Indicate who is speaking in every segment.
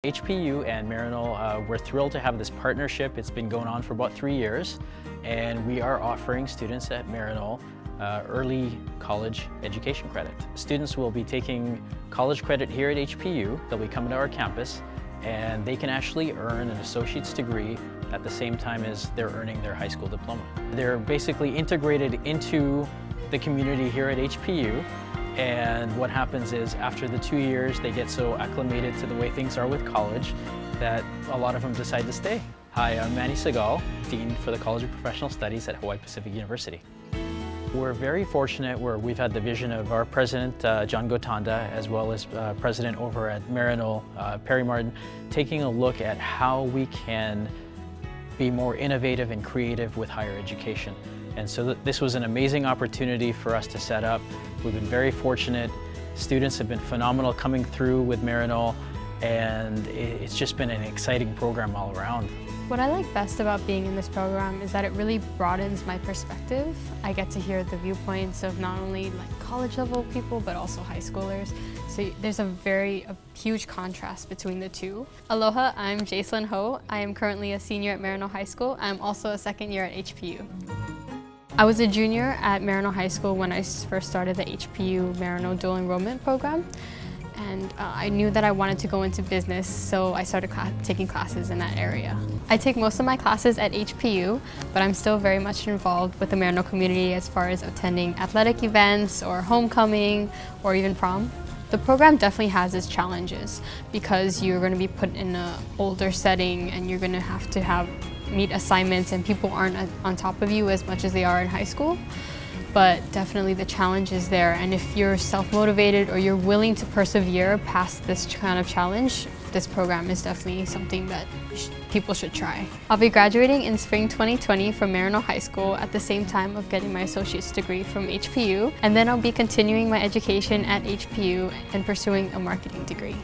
Speaker 1: HPU and Maryknoll, we're thrilled to have this partnership. It's been going on for about 3 years, and we are offering students at Maryknoll early college education credit. Students will be taking college credit here at HPU. They'll be coming to our campus, and they can actually earn an associate's degree at the same time as they're earning their high school diploma. They're basically integrated into the community here at HPU. And what happens is after the 2 years, they get so acclimated to the way things are with college that a lot of them decide to stay. Hi, I'm Manny Segal, Dean for the College of Professional Studies at Hawaii Pacific University. We're very fortunate where we've had the vision of our president, John Gotanda, as well as president over at Maryknoll, Perry Martin, taking a look at how we can be more innovative and creative with higher education. And so this was an amazing opportunity for us to set up. We've been very fortunate. Students have been phenomenal coming through with Maryknoll, and it's just been an exciting program all around.
Speaker 2: What I like best about being in this program is that it really broadens my perspective. I get to hear the viewpoints of not only college level people, but also high schoolers. So there's a huge contrast between the two. Aloha, I'm Jacelyn Ho. I am currently a senior at Maryknoll High School. I'm also a second year at HPU. I was a junior at Maryknoll High School when I first started the HPU Maryknoll dual enrollment program. And I knew that I wanted to go into business, so I started taking classes in that area. I take most of my classes at HPU, but I'm still very much involved with the Maryknoll community as far as attending athletic events or homecoming or even prom. The program definitely has its challenges because you're going to be put in an older setting and you're going to have meet assignments, and people aren't on top of you as much as they are in high school. But definitely the challenge is there, and if you're self-motivated or you're willing to persevere past this kind of challenge, this program is definitely something that people should try. I'll be graduating in spring 2020 from Maryknoll High School at the same time of getting my associate's degree from HPU, and then I'll be continuing my education at HPU and pursuing a marketing degree.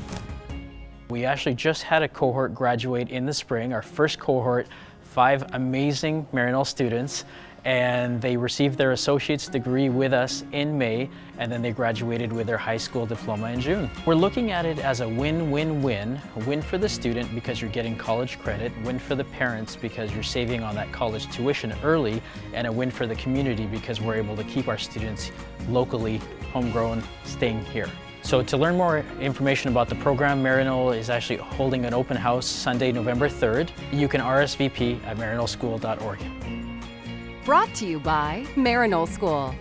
Speaker 1: We actually just had a cohort graduate in the spring, our first cohort, 5 amazing Maryknoll students, and they received their associate's degree with us in May, and then they graduated with their high school diploma in June. We're looking at it as a win-win-win. A win for the student because you're getting college credit, win for the parents because you're saving on that college tuition early, and a win for the community because we're able to keep our students locally, homegrown, staying here. So to learn more information about the program, Maryknoll is actually holding an open house Sunday, November 3rd. You can RSVP at maryknollschool.org.
Speaker 3: Brought to you by Maryknoll School.